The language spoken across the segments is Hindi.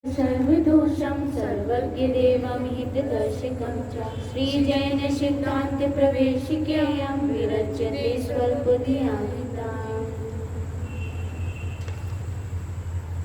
सर्वदोषं सर्वज्ञदेवं हितदर्शकं च श्रीजैनसिद्धान्तप्रवेशिकेयं विरच्यते स्वल्पधियाहिता।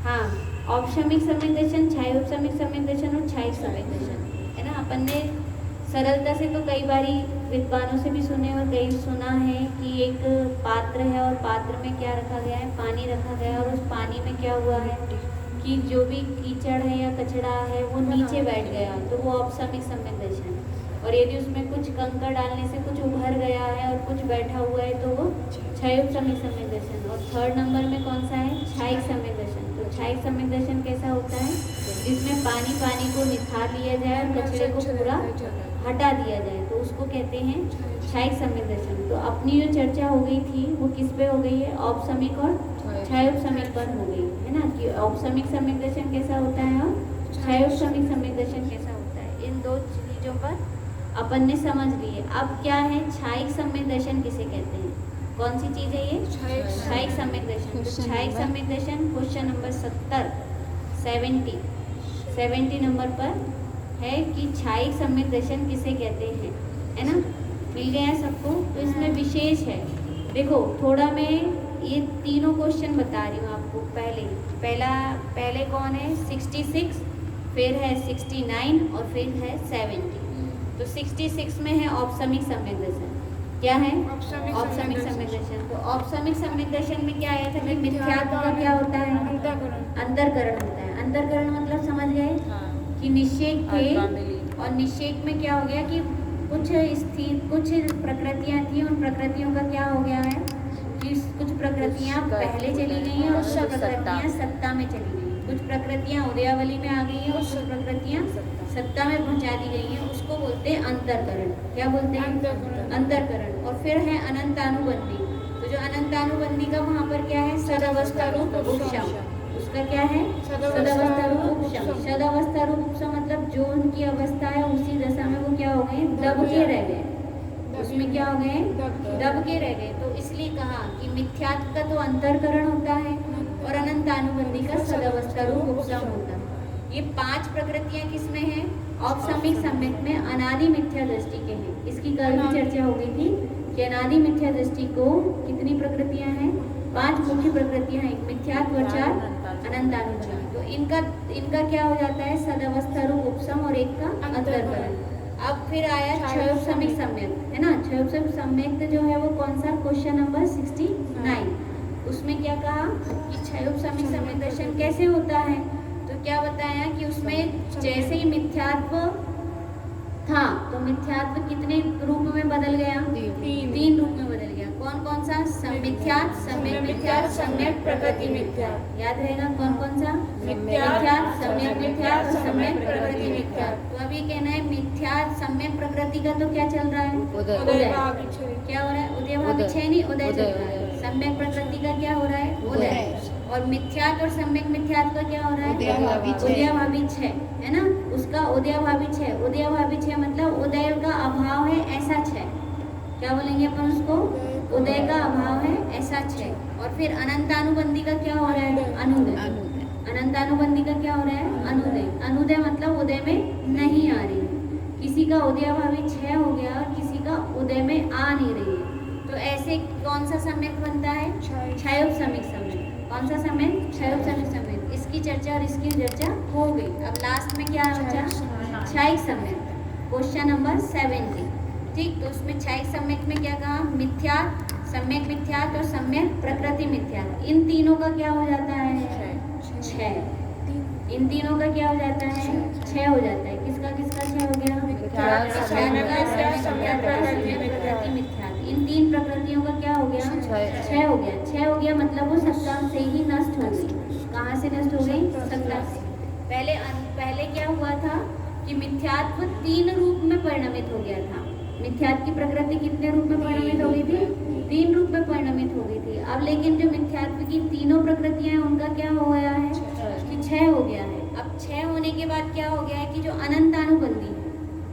हाँ, औपशमिक सम्यक दर्शन, छायोपशमिक सम्यक दर्शन और छायिक सम्यक दर्शन है ना। अपन ने सरलता से तो कई बारी विद्वानों से भी सुने और कई सुना है कि एक पात्र है और पात्र में क्या रखा गया है, पानी रखा गया है और उस पानी में क्या हुआ है कि जो भी कीचड़ है या कचड़ा है वो नीचे बैठ गया, तो वो औपशमिक सम्यक दर्शन है। और यदि उसमें कुछ कंकड़ डालने से कुछ उभर गया है और कुछ बैठा हुआ है तो वो छायोपशमिक सम्यक दर्शन। और थर्ड नंबर में कौन सा है, छायिक सम्यक दर्शन। तो छायिक सम्यक दर्शन कैसा होता है, जिसमें पानी को निथार लिया जाए और कचरे को पूरा हटा दिया जाए, तो उसको कहते हैं छायिक सम्यक दर्शन। तो अपनी जो चर्चा हो गई थी वो किस पे हो गई है, औपशमिक और छायोपशमिक पर हो गई है ना, कि औपशमिक सम्यक दर्शन कैसा होता है और छायोपशमिक सम्यक दर्शन कैसा होता है। इन दो चीजों पर अपन ने समझ लिए। अब क्या है, छायिक सम्यक दर्शन किसे कहते हैं, कौन सी चीज है ये, छायिक सम्यक दर्शन। छायिक सम्यक दर्शन क्वेश्चन नंबर 70 नंबर पर है कि छायिक सम्यक दर्शन किसे कहते हैं, है ना। मिल गया सबको। तो इसमें विशेष है, देखो थोड़ा मैं ये तीनों क्वेश्चन बता रही हूँ आपको। पहले कौन है, 66, फिर है 69 और फिर है 70। तो 66 में है औपशमिक सम्यक दर्शन। क्या है, औपशमिक सम्यक दर्शन। तो औपशमिक सम्यक दर्शन में क्या आया था कि मिथ्यात्व का क्या होता है, अंतरकरण होता है। अंतरकरण मतलब समझ गए कि निषेक थे और निषेक में क्या हो गया कि कुछ प्रकृतियां थी, उन प्रकृतियों का क्या हो गया है कि कुछ प्रकृतियां पहले चली गई हैं और कुछ प्रकृतियां सत्ता में चली गई। कुछ प्रकृतियां उदयावली में आ गई हैं और कुछ प्रकृतियां सत्ता में पहुंचा दी गई हैं। उसको बोलते हैं अंतरकरण। क्या बोलते हैं, अंतरकरण। और फिर है अनंतानुबंधी। तो जो अनंतानुबंधी का वहाँ पर क्या है, सदावस्था रूप उपशम। उसका क्या है, सदावस्था रूप उपशम। सदावस्था रूप उपशम मतलब जो उनकी अवस्था है उसी दशा में वो क्या हो गए, दब के रह गए। उसमें क्या हो गए, दब के रह गए। तो इसलिए कहा कि मिथ्यात्व का तो अंतरकरण होता है और अनंतानुबंधी का सदावस्था रूप उपशम होता है। ये 5 प्रकृतियां किसमें हैं, औपशमिक सम्यक में अनादि मिथ्या दृष्टि के हैं। इसकी कल भी चर्चा हो गई थी कि अनादि मिथ्या दृष्टि को कितनी प्रकृतियां हैं, 5 मुख्य प्रकृतियां हैं, एक मिथ्यात्व और 4 अनंतानुबंधी। तो इनका क्या हो जाता है, सदावस्था रूप उपशम और एक का अंतरकरण। अब फिर आया छयोपशमिक सम्यक, है ना। छयोपशमिक सम्यक जो है वो कौन सा, क्वेश्चन नंबर 69। उसमें क्या कहा कि छयोपशमिक सम्यक दर्शन कैसे होता है। तो क्या बताया कि उसमें जैसे ही मिथ्यात्व था तो मिथ्यात्व कितने रूप में बदल गया, 3 रूप में बदल गया। कौन कौन सा, सम्मिथ्यात्, सम्यक मिथ्यात्, सम्यक प्रकृति मिथ्यात्। याद रहेगा कौन कौन सा, मिथ्यात्, सम्यक मिथ्यात्, सम्यक प्रकृति मिथ्यात्। तो अभी कहना है मिथ्यात् सम्यक प्रकृति का तो क्या चल रहा है, उदय। क्या हो रहा है, उदय भावी 6 नहीं, उदय चल रहा है। सम्यक प्रकृति का क्या हो रहा है, उदय। और मिथ्यात् और सम्यक मिथ्यात् का क्या हो रहा है, उदयभावी 6, है ना। उसका उदयभावी 6, उदयभावी 6 मतलब उदय का अभाव है ऐसा 6। क्या बोलेंगे अपन उसको, उदय का अभाव है ऐसा 6। और फिर अनंतानुबंधी का क्या हो रहा है, अनुदय। अनंतानुबंधी का क्या हो रहा है, अनुदय। अनुदय मतलब उदय में नहीं आ रही है। किसी का उदयभावी 6 हो गया और किसी का उदय में आ नहीं रही है। तो ऐसे कौन सा सम्यक बनता है, छयोपशमिक सम्यक। कौन सा सम्यक, छयोपशमिक सम्यक। इसकी चर्चा और इसकी चर्चा हो गई। अब लास्ट में क्या बचा, छायिक सम्यक, क्वेश्चन नंबर 70। ठीक, तो उसमें छायिक सम्यक में क्या कहा, मिथ्यात्, सम्यक मिथ्यात् और सम्यक प्रकृति मिथ्यात्। इन तीनों का क्या हो जाता है, 6। इन तीनों का क्या हो जाता है, 6 हो जाता है। किसका किसका 6 हो गया, प्रकृति मिथ्यात्। इन 3 प्रकृतियों का क्या हो गया, 6 हो गया। 6 हो गया मतलब वो सत्ता से ही नष्ट हो गई। कहाँ से नष्ट हो गई, सत्ता से। पहले क्या हुआ था कि मिथ्यात्व 3 रूप में परिणमित हो गया था। मिथ्यात्व की प्रकृति कितने रूप में परिणमित हो गई थी, 3 रूप में परिणमित हो गई थी। अब लेकिन जो मिथ्यात्व की तीनों प्रकृतियां हैं उनका क्या हो गया है कि 6 हो गया है। अब 6 होने के बाद क्या हो गया है कि जो अनंतानुबंधी है,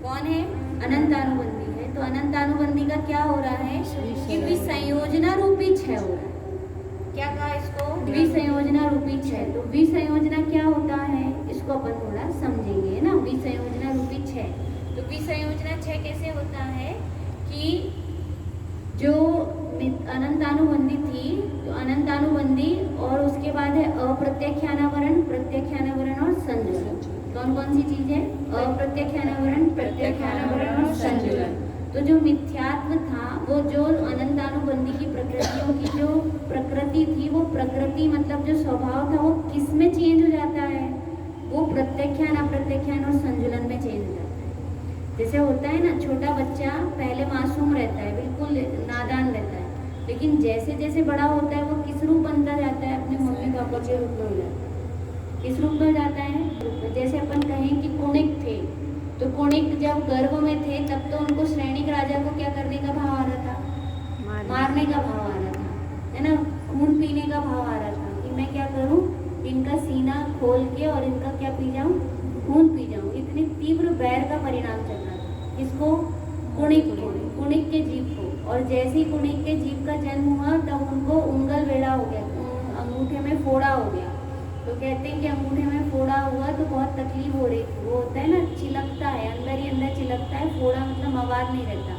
कौन है, अनंतानुबंधी है। तो अनंतानुबंधी का क्या हो रहा है कि विसंयोजना रूपी 6 हो रहा है। क्या कहा इसको, विसंयोजना रूपी 6। तो विसंयोजना क्या होता है, इसको अनंतानुबंधी, और उसके बाद है अप्रत्यख्यानावरण, प्रत्यख्यानावरण और संजुलन। कौन कौन सी चीज है? अप्रत्यख्यानावरण, प्रत्यख्यानावरण और संजुलन। तो जो मिथ्यात्व था, वो जो अनंतानुबंधी की प्रकृतियों की जो प्रकृति थी, वो प्रकृति मतलब जो स्वभाव था वो किस में चेंज हो जाता है? वो प्रत्यख्यान, अप्रत्यख्यान और संजुलन में चेंज हो जाता है। जैसे होता है ना, छोटा बच्चा पहले मासूम रहता है, बिल्कुल नादान रहता है, लेकिन जैसे जैसे बड़ा होता है वो किस रूप बनता जाता है? अपने मम्मी पापा के रूप में हो जाता है। किस रूप में हो जाता है? जैसे अपन कहें कि कुणिक थे, तो कुणिक जब गर्भ में थे तब तो उनको श्रेणिक राजा को क्या करने का भाव आ रहा था? मारने का भाव आ रहा था, है ना, खून पीने का भाव आ रहा था कि मैं क्या करूं, इनका सीना खोल के और इनका क्या पी जाऊं? खून पी जाऊं। इतनी तीव्र बैर का परिणाम चल रहा था। किसको? कुणिक को, कुणिक के जीव को। और जैसे ही कुणिक के जीव का जन्म हुआ तब उनको उंगल वेड़ा हो गया, अंगूठे में फोड़ा हो गया। तो कहते हैं कि अंगूठे में फोड़ा हुआ तो बहुत तकलीफ हो रही थी। वो होता है ना, चिलकता है, अंदर ही अंदर चिलकता है। फोड़ा मतलब मवाद नहीं रहता,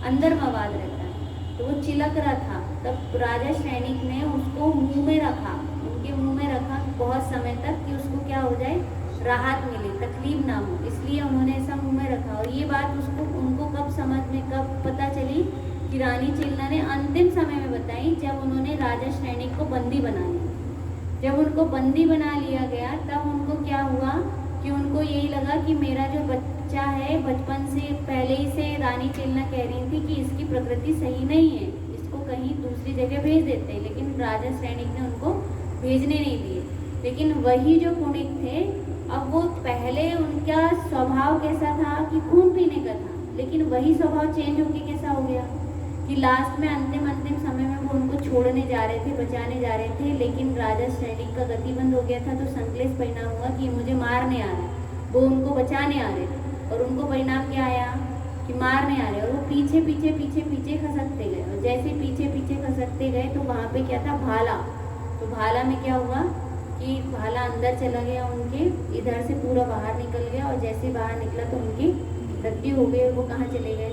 अंदर मवाद रहता है, तो वो चिलक रहा था। तब राजा सैनिक ने उसको मुंह में रखा, उनके मुंह में रखा बहुत समय तक कि उसको क्या हो जाए, राहत मिले, तकलीफ ना हो, इसलिए उन्होंने ऐसा मुंह में रखा। और ये बात उनको कब समझ में, कब पता चली कि रानी चिलना ने अंतिम समय में बताई, जब उन्होंने राजा सैनिक को बंदी बना लिया। जब उनको बंदी बना लिया गया तब उनको क्या हुआ कि उनको यही लगा कि मेरा जो बच्चा है, बचपन से पहले ही से रानी चिलना कह रही थी कि इसकी प्रकृति सही नहीं है, इसको कहीं दूसरी जगह भेज देते हैं, लेकिन राजा सैनिक ने उनको भेजने नहीं दिए। लेकिन वही जो कुणिक थे, अब वो पहले उनका स्वभाव कैसा था कि खून पीने का था, लेकिन वही स्वभाव चेंज होके कैसा हो गया कि लास्ट में अंतिम समय में वो उनको छोड़ने जा रहे थे, बचाने जा रहे थे, लेकिन राजा सैनिक का गति बंद हो गया था। तो संकलेश परिणाम हुआ कि मुझे मारने आ रहे, वो उनको बचाने आ रहे थे, और उनको परिणाम क्या आया कि मारने आ रहे, और वो पीछे पीछे पीछे पीछे खसकते गए। और जैसे पीछे पीछे खसकते गए तो वहाँ पे क्या था, भाला। तो भाला में क्या हुआ कि भाला अंदर चला गया उनके, इधर से पूरा बाहर निकल गया, और जैसे बाहर निकला तो उनकी मृत्यु हो गई। वो कहाँ चले गए?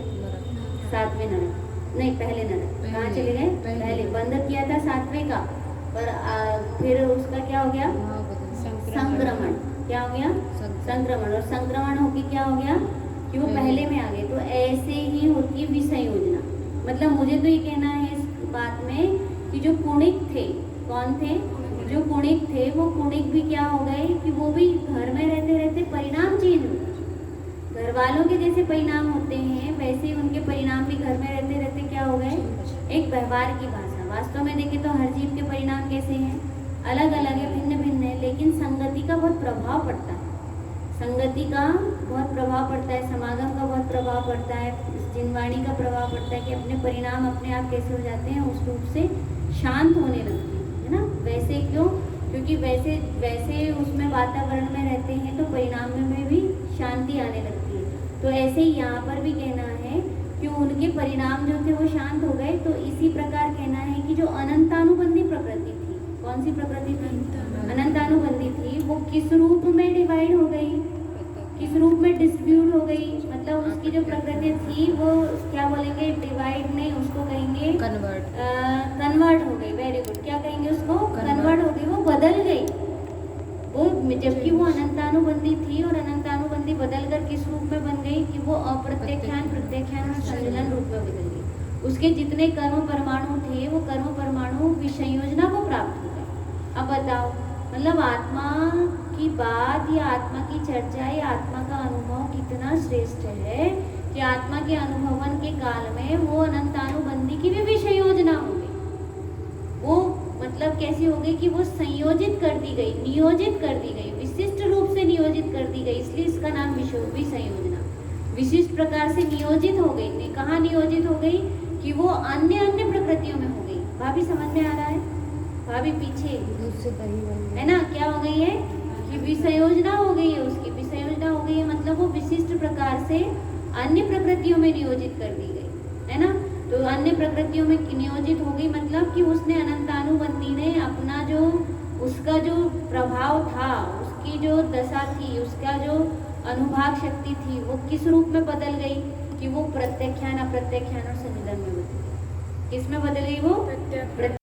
7वें नरक, नहीं पहले नरक। कहाँ चले गए? पहले बंद किया था 7वें का, पर फिर उसका क्या हो गया? संक्रमण। क्या हो गया? संक्रमण। और संक्रमण होके क्या हो गया कि वो पहले में आ गए। तो ऐसे ही होती है विसंयोजना। मतलब मुझे तो ये कहना है इस बात में कि जो कुणिक थे, कौन थे? जो कुणिक थे, वो कुणिक भी क्या हो गए कि वो भी घर में रहते रहते परिणाम चेंज हो गए। घर वालों के जैसे परिणाम होते हैं वैसे ही उनके परिणाम भी घर में रहते रहते क्या हो गए, एक व्यवहार की भाषा। वास्तव में देखें तो हर जीव के परिणाम कैसे हैं, अलग अलग है, भिन्न भिन्न है, लेकिन संगति का बहुत प्रभाव पड़ता है। संगति का बहुत प्रभाव पड़ता है, समागम का बहुत प्रभाव पड़ता है, जिनवाणी का प्रभाव पड़ता है कि अपने परिणाम अपने आप कैसे हो जाते हैं, उस रूप से शांत होने लगते हैं, है ना। वैसे क्यों? क्योंकि वैसे उसमें वातावरण में रहते हैं तो परिणाम में भी शांति आने लगती है। तो ऐसे ही यहाँ पर भी कहना है कि उनके परिणाम जो थे वो शांत हो गए। तो इसी प्रकार कहना है कि जो अनंतानुबंधी प्रकृति थी, कौन सी प्रकृति थी? अनंतानुबंधी थी, वो किस रूप में डिवाइड हो गई, किस रूप में डिस्ट्रीब्यूट हो गई। मतलब उसकी जो प्रकृति थी वो क्या बोलेंगे, डिवाइड नहीं, उसको कहेंगे कन्वर्ट हो गई। वेरी गुड, क्या कहेंगे उसको? कन्वर्ट हो गई, वो बदल गई। वो जबकि वो अनंतानुबंधी थी और अनंतानुबंधी बदलकर किस रूप में बन गई कि वो अप्रत्यख्यान, प्रत्यख्यान और संजुलन रूप में बदल गई। उसके जितने कर्म परमाणु थे वो कर्म परमाणु विसंयोजना को प्राप्त हो गए। अब बताओ, मतलब आत्मा की बात या आत्मा की चर्चा या आत्मा का अनुभव कितना श्रेष्ठ है कि आत्मा के अनुभवन के काल में वो अनंतानुबंधी की भी विसंयोजना हो गई। वो मतलब कैसी हो गई कि वो संयोजित कर दी गई, नियोजित कर दी गई, विशिष्ट रूप से नियोजित कर दी गई, इसलिए इसका नाम विसंयोजना। विशिष्ट प्रकार से नियोजित हो गई। कहाँ नियोजित हो गई कि वो अन्य अन्य प्रकृतियों में हो गई। भाभी समझ में आ रहा है? भाभी पीछे है ना, क्या हो गई है कि विसंयोजना हो गई है, उसकी विसंयोजना हो गई है, मतलब वो विशिष्ट प्रकार से अन्य प्रकृतियों में नियोजित कर दी गई, है ना। तो अन्य प्रकृतियों में नियोजित हो गई, मतलब कि उसने अनंतानुबंधी ने अपना जो उसका जो प्रभाव था, उसकी जो दशा थी, उसका जो अनुभाग शक्ति थी, वो किस रूप में बदल गई कि वो प्रत्यख्यान, अप्रत्यख्यान और संजुलन में बदल गई। किस में बदल गई वो?